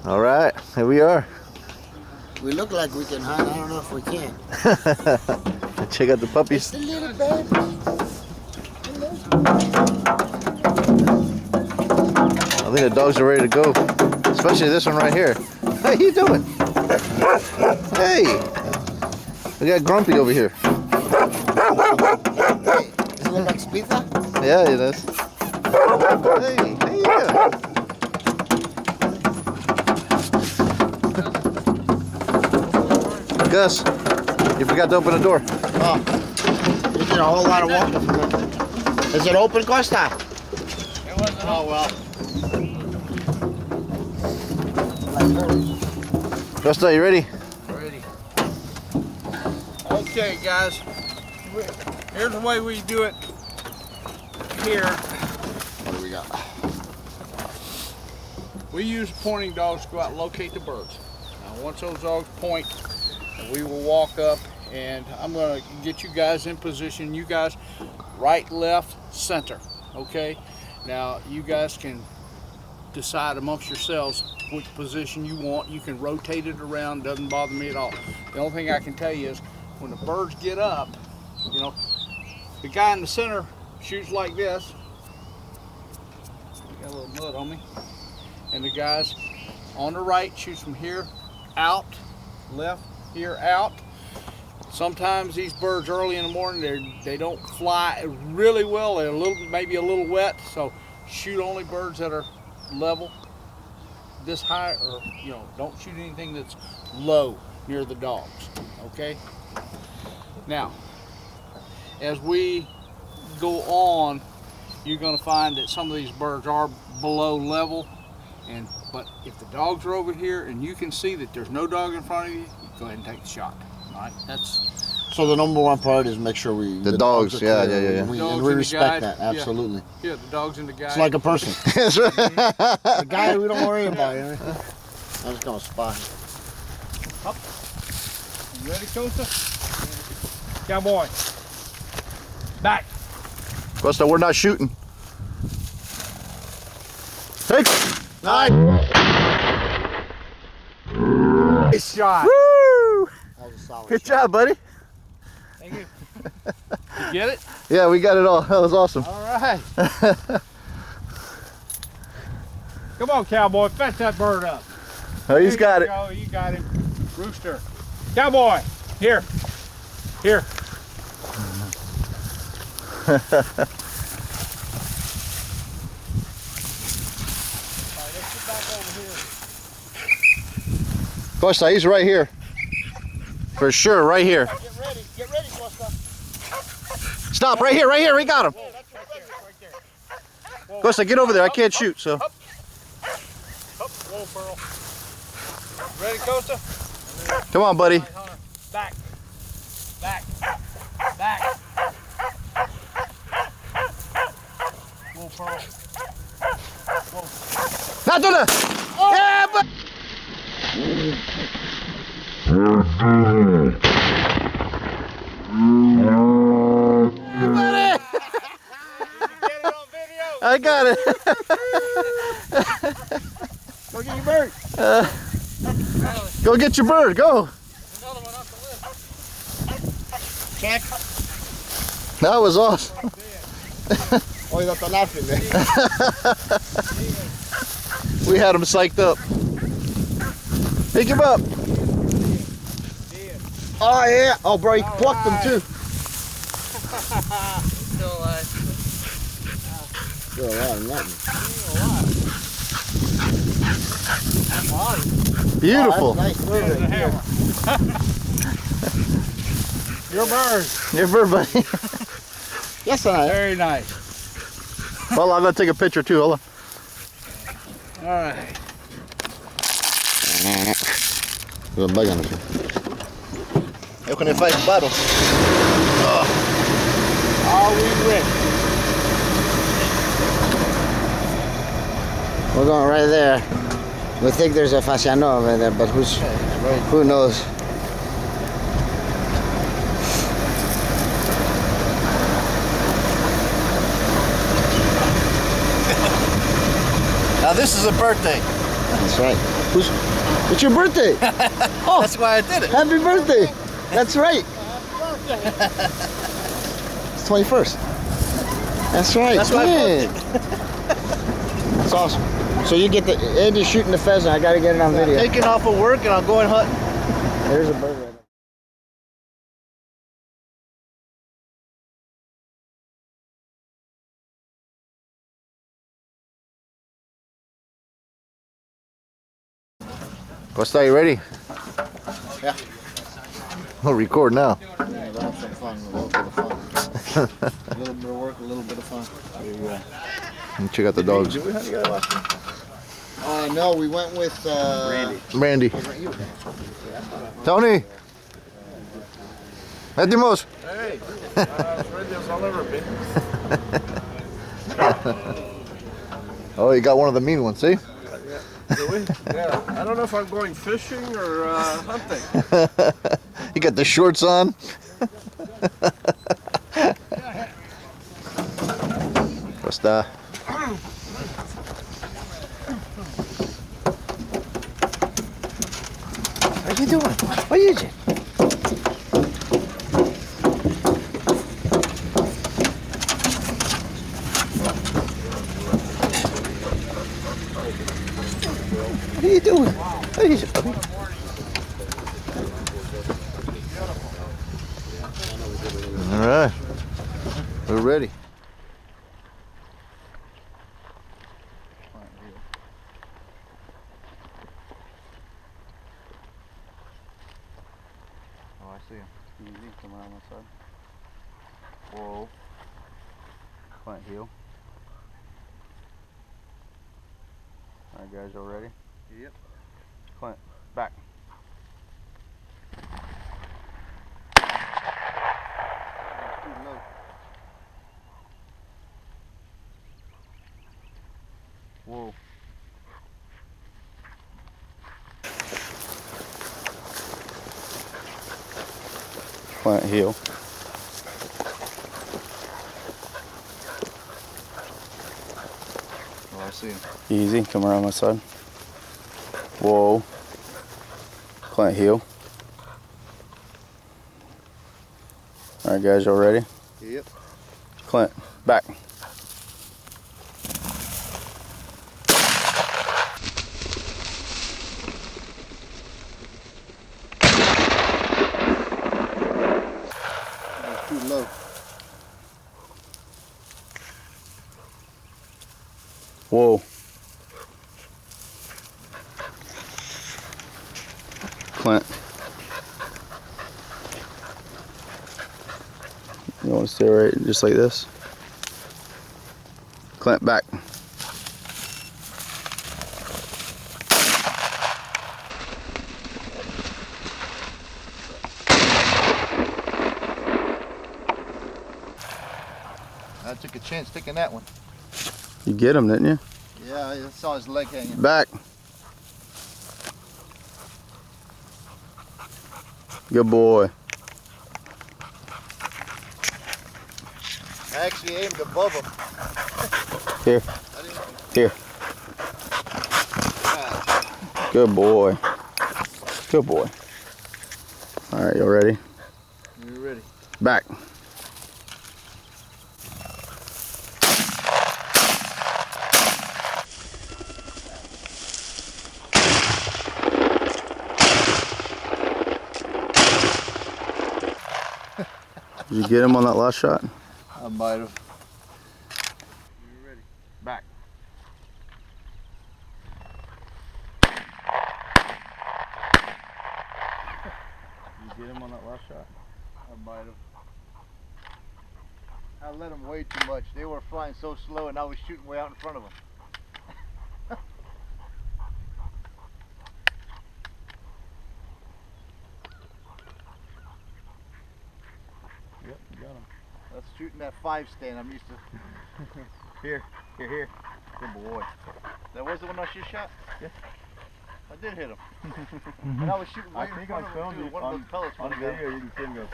All right, here we are. We look like we can hunt. I don't know if we can. Check out the puppies. It's a little baby. I think the dogs are ready to go, especially this one right here. Hey, you doing? Hey, we got Grumpy over here. Hey, does it look like pizza? Yeah, it does. Hey, how you doing? Gus, you forgot to open the door. Oh, you did a whole lot of walking. Is it open, Costa? It wasn't. Oh well. Costa, you ready? Ready. Okay, guys. Here's the way we do it here. What do we got? We use pointing dogs to go out and locate the birds. Now, once those dogs point, we will walk up, and I'm going to get you guys in position. You guys, right, left, center. Okay. Now, you guys can decide amongst yourselves which position you want. You can rotate it around. Doesn't bother me at all. The only thing I can tell you is when the birds get up, you know, the guy in the center shoots like this. Got a little mud on me. And the guys on the right shoots from here out, left, here out. Sometimes these birds early in the morning they don't fly really well. They're maybe a little wet. So shoot only birds that are level, this high, or don't shoot anything that's low near the dogs. Okay. Now, as we go on, you're going to find that some of these birds are below level, but if the dogs are over here and you can see that there's no dog in front of you, go ahead and take the shot. All right, So the number one priority is make sure the dogs, are clear, yeah. And we Dogs and respect the guide, that, absolutely. Yeah, the dogs and the guy. It's like a person. That's right. The guy we don't worry about. I'm just gonna spot him. Up. You ready, Costa? Cowboy. Back. Costa, we're not shooting. Hey! Nice! Nice shot. Woo! That was a solid Good shot. job, buddy. Thank you. You get it? Yeah, we got it all. That was awesome. All right. Come on, Cowboy. Fetch that bird up. Oh, he's got it. Go. You got him. Rooster. Cowboy. Here. Here. Costa, he's right here. For sure, right here. Get ready, Costa. Stop, right here, we got him. Costa, get over there, I can't shoot, so. Up, whoa, Pearl. Ready, Costa? Come on, buddy. Right, Hunter. Back. Back. Back. Whoa, Pearl. Whoa. Not doing it. Oh. Yeah, but. Get it on video. I got it. Go get your bird. Go get your bird, go. Another one off the list. Check. That was awesome. Oh, you got the laughing there. We had him psyched up. Pick him up. Oh, yeah. Oh, bro, you plucked them too. Still alive. Still alive, nothing. Beautiful. Oh, that's nice bird right there. Your bird. Your bird, buddy. Yes, I am. Very nice. Well, I'm gonna take a picture too. Hold on. All right. There's a bug on it. Eu quando ele faz barulho. Are we ready? We're going right there. We think there's a fasciano over there, but who knows? Now this is a birthday. That's right. It's your birthday. Oh, That's why I did it. happy birthday. That's right. It's 21st. That's right. That's why I man. That's awesome. So you get the Andy's shooting the pheasant. I gotta get it on video. Taking off of work and I'm going hunting. There's a bird right there. Costa, you ready? Yeah. We'll record now. Yeah, we'll have some fun. A little bit of fun. A little bit of work, a little bit of fun. There you go. And check out the dogs. Did we hunt together last time? No, we went with Randy. Tony. Metimos. Hey, as ready as I'll ever be. Oh, you got one of the mean ones, see? Do we? Yeah. I don't know if I'm going fishing or hunting. You got the shorts on. Costa. What are you doing? What are you doing? What are you doing? What are you doing? All right, we're ready. Oh, I see him. Easy, come around this side. Whoa. Clint heel. Alright guys, y'all ready? Yep. Clint, back. Whoa. Clint heel. Oh, I see him. Easy, come around this side. Whoa. Clint heel. Alright guys, y'all ready? Yep. Clint, back. too low. Whoa. Clint. You want to stay right just like this? Clint, back. I took a chance taking that one. You get him, didn't you? Yeah, I saw his leg hanging. Back. Good boy. I actually aimed above him. Here. Here. Good boy. Good boy. All right, you ready? You ready? Back. Did you get him on that last shot? I might have. You ready? Back. You get him on that last shot? I might have. I let them way too much. They were flying so slow and I was shooting way out in front of them. Yep, you got him. That's shooting that 5 stand I'm used to. Here. Good boy. That was the one I just shot? Yeah. I did hit him. And I was shooting way in front of him too. One of those pellets on went down. video. You can see him go.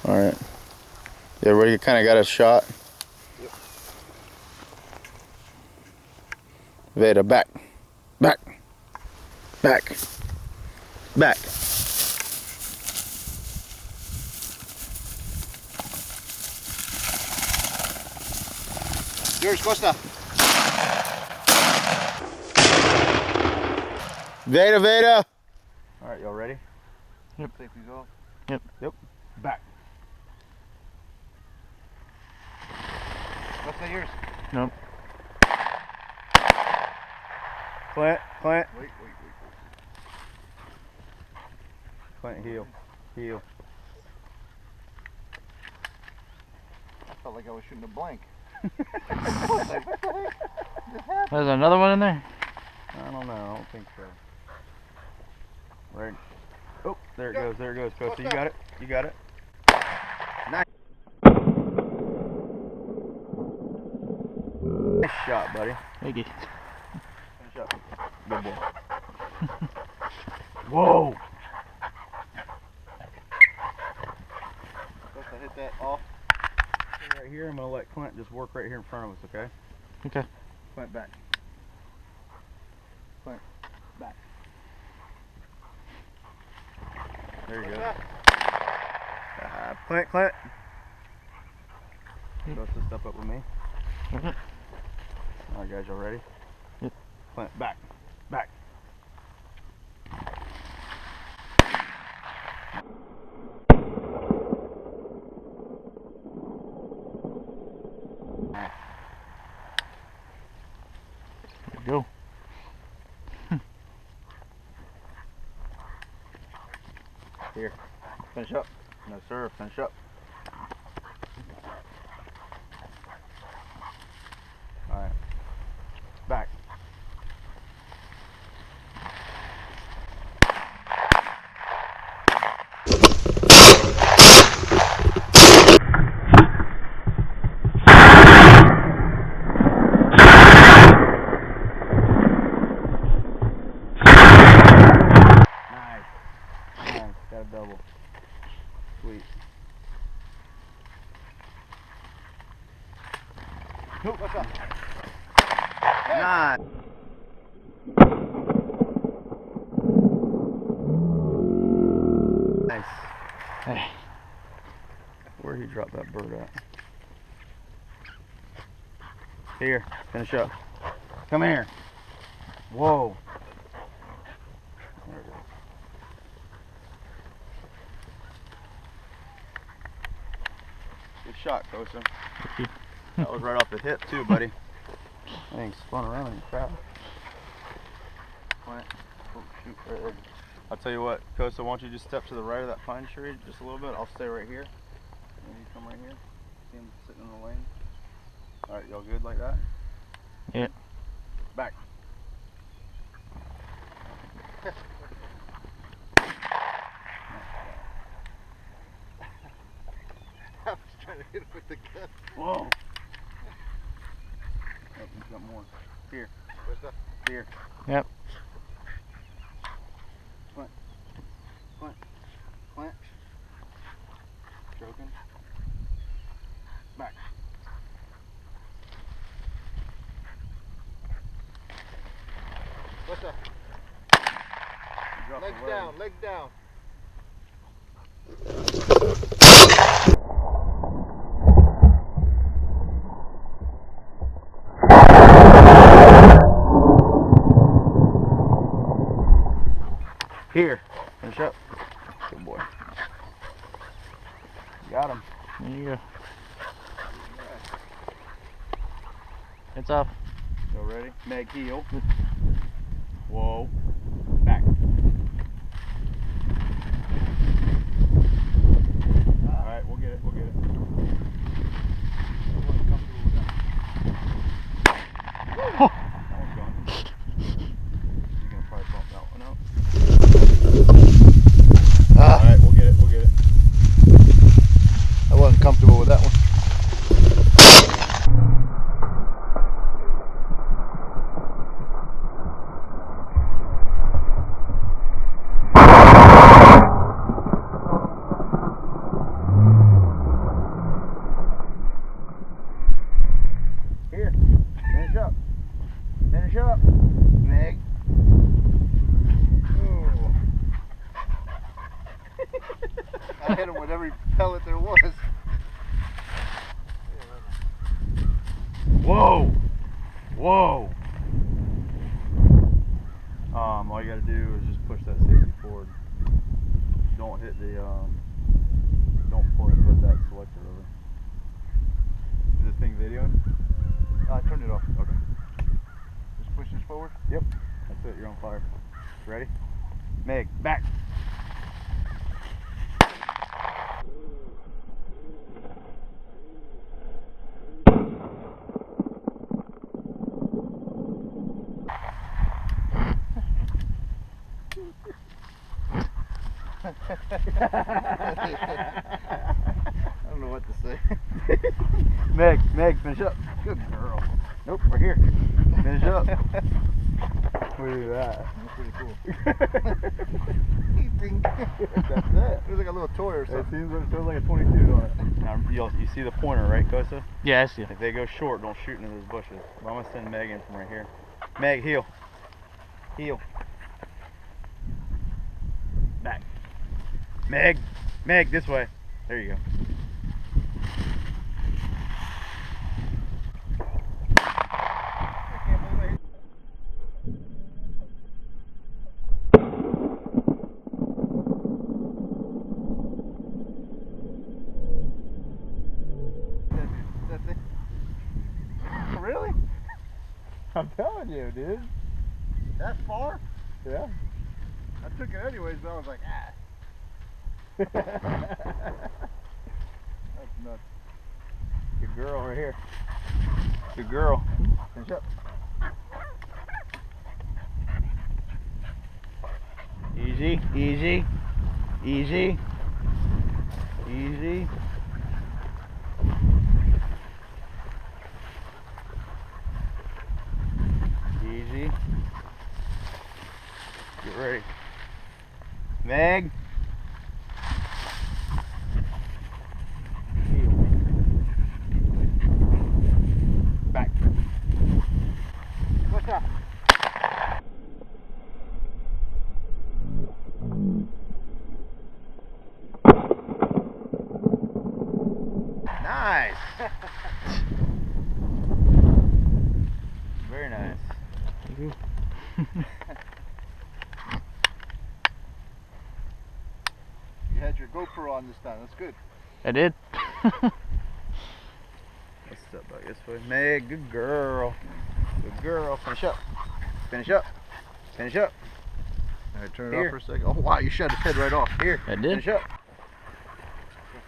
All right. Everybody kind of got a shot. Yep. Veda, back. Back. Back. Back. Yours, Costa. Veda, Veda. All right, y'all ready? Yep. Safety's off. Yep. Yep. Back. Costa, yours. Nope. Clint, Clint. Wait. Clint, heel. Heel. I felt like I was shooting a blank. There's another one in there? I don't know. I don't think so. Right. Oh, there it goes. There it goes, Costa. You got it. You got it. Nice. Nice shot, buddy. Thank you. Finish up. Good boy. Whoa. Costa, hit that off. Right here, I'm gonna let Clint just work right here in front of us, okay? Okay. Clint back. Clint back. There you go. Clint, Clint. Go to step up with me. Okay. All right, guys, y'all ready? Yep. Clint, back, back. Go. Here, finish up. No, sir, finish up. All right, back. Nice, got a double. Sweet. Nope, what's up? Nice. Nice. Hey. Where'd he drop that bird at? Here, finish up. Come here. Whoa. There it goes. Good shot, Kosa. That was right off the hip too, buddy. That thing spun around in the crowd. Oh, shoot, right there. I'll tell you what, Kosa, why don't you just step to the right of that pine tree just a little bit? I'll stay right here. And you come right here. See him sitting in the lane? Alright, y'all good like that? Yeah. Back. I was trying to hit him with the gun. Whoa. Oh, he's got more. Here. Costa. Here. Yep. Clint. Clint. Clint. Stroking. Back. Costa. Drop Legs the leg. down, legs down. Here. Finish up. Good boy. Got him. There you go. It's off. Go ready? Meg heel. Whoa. Back. Alright, we'll get it. We'll get it. That one's gone. You're gonna probably bump that one out. Alright, we'll get it. We'll get it. I wasn't comfortable with that one. Finish up. Meg. Oh. I hit him with every pellet there was. Whoa! Whoa! All you gotta do is just push that safety forward. Don't hit the, don't put that selector over. Is this thing videoing? I turned it off. Okay. Just push this forward? Yep. That's it, you're on fire. Ready? Meg, back! I don't know what to say. Meg, finish up. Good girl. Nope, right here. Finish up. Look at that. That's pretty cool. That's it. It was like a little toy or something. It feels like a 22, don't it? Now, you see the pointer, right, Kosa? Yeah, I see it. If they go short, don't shoot into those bushes. But I'm going to send Meg in from right here. Meg, heel. Heel. Back. Meg, this way. There you go. Really? I'm telling you, dude. That far? Yeah. I took it anyways, but I was like, ah. That's nuts. Good girl right here. Good girl. Finish up. Easy, easy, easy, easy. Easy. Get ready. Meg. Back. Push up. Nice. Very nice. Thank you. You had your GoPro on this time. That's good. I did. Let's step back this way. Meg, good girl. Good girl. Finish up. Finish up. Finish up. Alright, turn it off for a second. Oh wow, you shut his head right off. Here. I did. Finish up.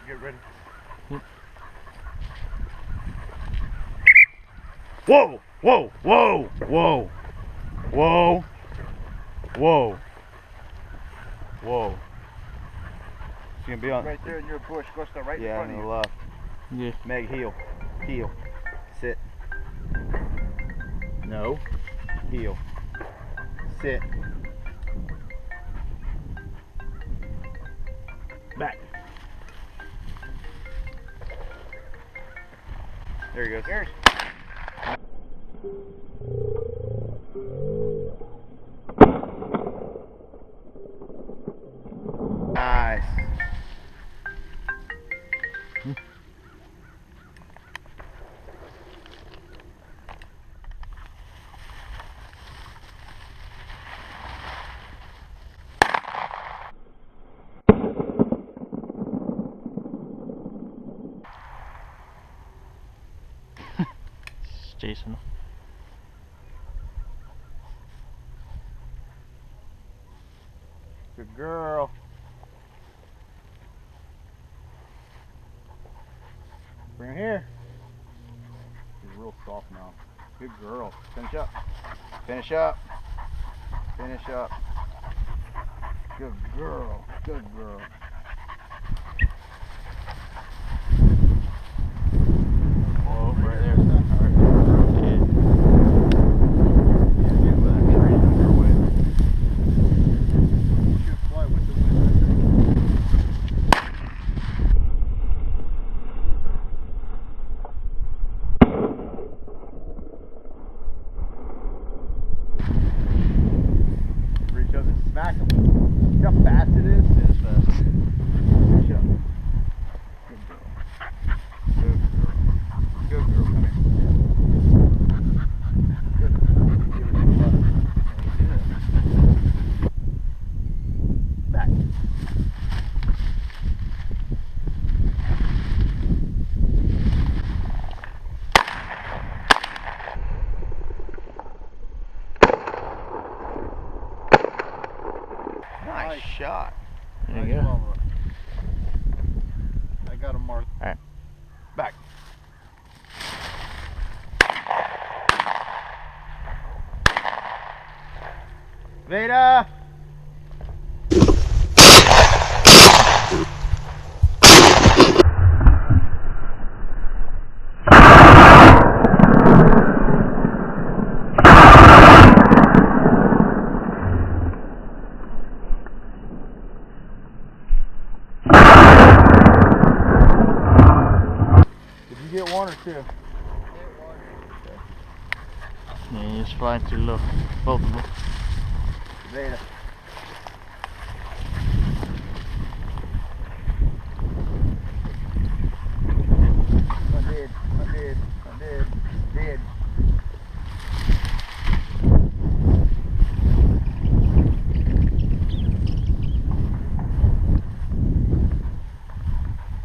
Get ready. Whoa! Whoa! Whoa! Whoa! Whoa! Whoa! Whoa! It's gonna be on right there in your bush. Go start right in front of you. Yeah, on the left. Yeah. Meg, heel. Heel. Sit. No. Heel. Sit. Back. There he goes. Here's. Nice. Jason. Good girl. Bring her here. She's real soft now. Good girl. Finish up. Finish up. Finish up. Good girl. Good girl. Oh, right there. All right. Okay. Get with that tree in your way. Should fly with the wind. shot. There you Nice go. follow-up. I got him marked. All right. Back. Veda! Did you get one or two? Yeah, you just fly too low. Both of them. Veda. I did.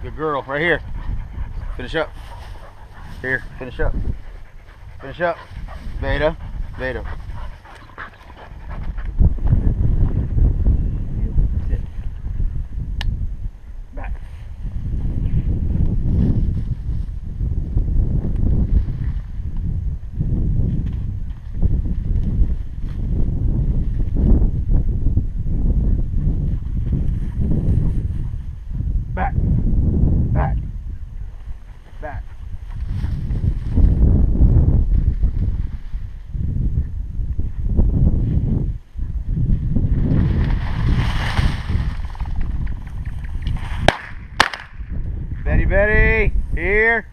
Good girl, right here. Finish up. Here, finish up. Finish up. Veda. Veda. Back. Back. Back. Back. Betty, here.